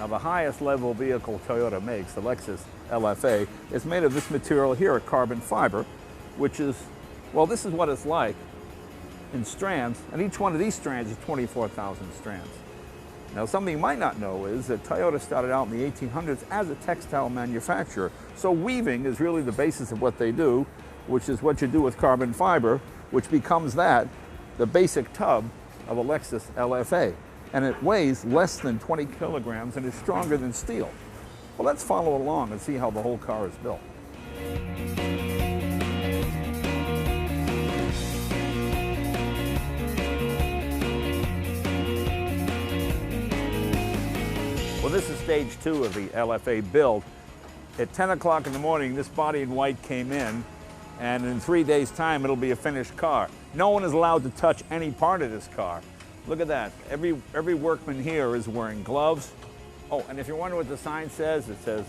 Now, the highest level vehicle Toyota makes, the Lexus LFA, is made of this material here, a carbon fiber, which is, well, this is what it's like in strands, and each one of these strands is 24,000 strands. Now, something you might not know is that Toyota started out in the 1800s as a textile manufacturer. So weaving is really the basis of what they do, which is what you do with carbon fiber, which becomes the basic tub of a Lexus LFA. And it weighs less than 20 kilograms and is stronger than steel. Well, let's follow along and see how the whole car is built. Well, this is stage 2 of the LFA build. At 10 o'clock in the morning, this body in white came in, and in 3 days' time, it'll be a finished car. No one is allowed to touch any part of this car. Look at that. Every workman here is wearing gloves. Oh, and if you're wondering what the sign says, it says,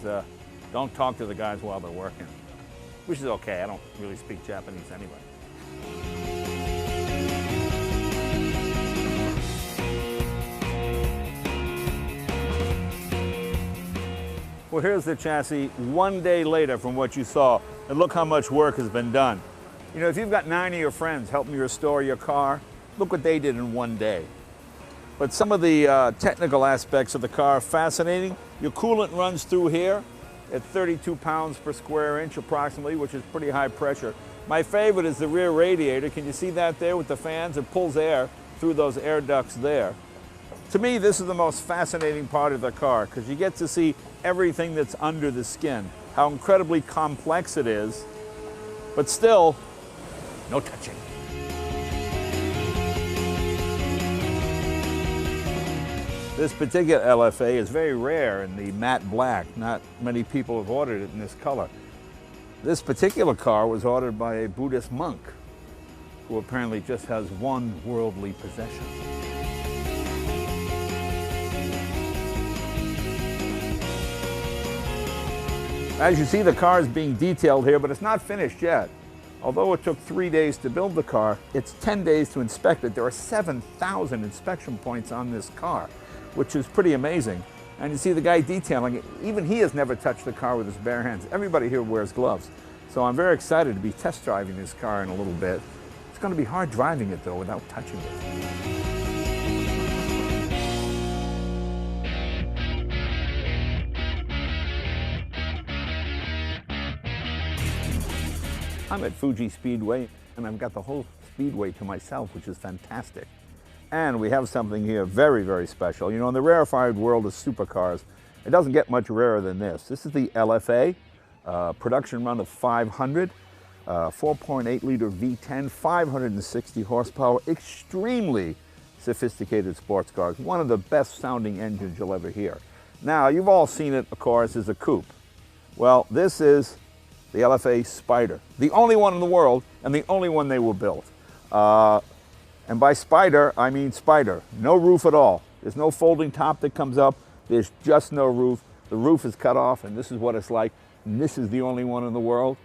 don't talk to the guys while they're working, which is okay. I don't really speak Japanese anyway. Well, here's the chassis 1 day later from what you saw, and look how much work has been done. You know, if you've got 9 of your friends helping you restore your car, look what they did in 1 day. But some of the technical aspects of the car are fascinating. Your coolant runs through here at 32 pounds per square inch approximately, which is pretty high pressure. My favorite is the rear radiator. Can you see that there with the fans? It pulls air through those air ducts there. To me, this is the most fascinating part of the car because you get to see everything that's under the skin, how incredibly complex it is, but still, no touching. This particular LFA is very rare in the matte black. Not many people have ordered it in this color. This particular car was ordered by a Buddhist monk who apparently just has one worldly possession. As you see, the car is being detailed here, but it's not finished yet. Although it took 3 days to build the car, it's 10 days to inspect it. There are 7,000 inspection points on this car, which is pretty amazing. And you see the guy detailing it, even he has never touched the car with his bare hands. Everybody here wears gloves. So I'm very excited to be test driving this car in a little bit. It's going to be hard driving it though without touching it. I'm at Fuji Speedway, and I've got the whole speedway to myself, which is fantastic. And we have something here very, very special. You know, in the rarefied world of supercars, it doesn't get much rarer than this. This is the LFA, production run of 500, 4.8 liter V10, 560 horsepower, extremely sophisticated sports cars. One of the best sounding engines you'll ever hear. Now, you've all seen it, of course, as a coupe. Well, this is the LFA Spyde, the only one in the world and the only one they will build. And by Spyde, I mean Spider. No roof at all. There's no folding top that comes up. There's just no roof. The roof is cut off, and this is what it's like. And this is the only one in the world,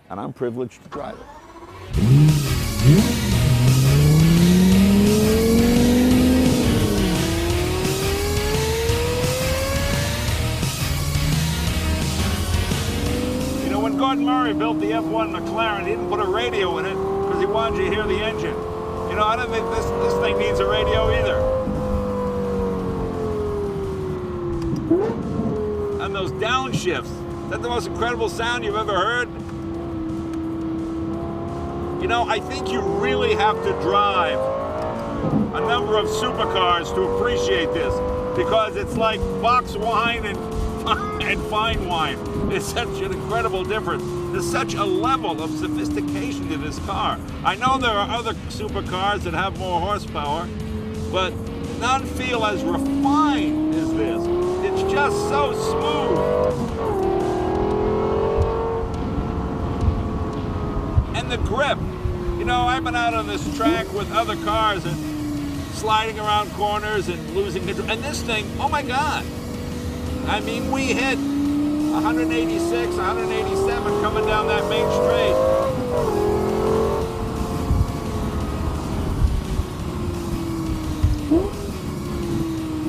and I'm privileged to drive it. Murray built the F1 McLaren. He didn't put a radio in it because he wanted you to hear the engine. You know, I don't think this thing needs a radio either. And those downshifts, is that the most incredible sound you've ever heard? You know, I think you really have to drive a number of supercars to appreciate this because it's like box wine and fine wine. It's such an incredible difference. There's such a level of sophistication to this car. I know there are other supercars that have more horsepower, but none feel as refined as this. It's just so smooth. And the grip. You know, I've been out on this track with other cars and sliding around corners and losing control. And this thing, oh my God. I mean, we hit 186, 187 coming down that main straight.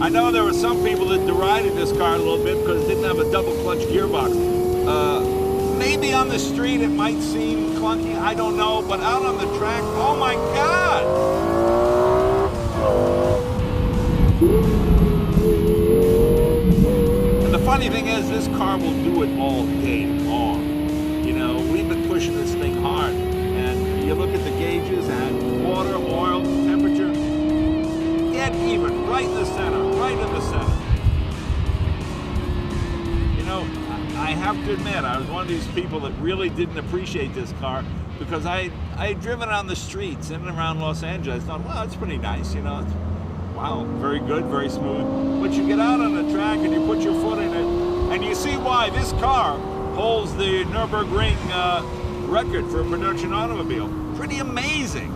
I know there were some people that derided this car a little bit because it didn't have a double clutch gearbox. Maybe on the street it might seem clunky, I don't know, but out on the track, oh my God! And the funny thing is, this car will do it all day long. You know, we've been pushing this thing hard, and you look at the gauges and water, oil, temperature, dead even, right in the center, right in the center. You know, I have to admit, I was one of these people that really didn't appreciate this car because I had driven on the streets in and around Los Angeles. I thought, well, it's pretty nice, you know. Wow, very good, very smooth. But you get out on the track and you put your foot in it, and you see why this car holds the Nürburgring record for a production automobile. Pretty amazing.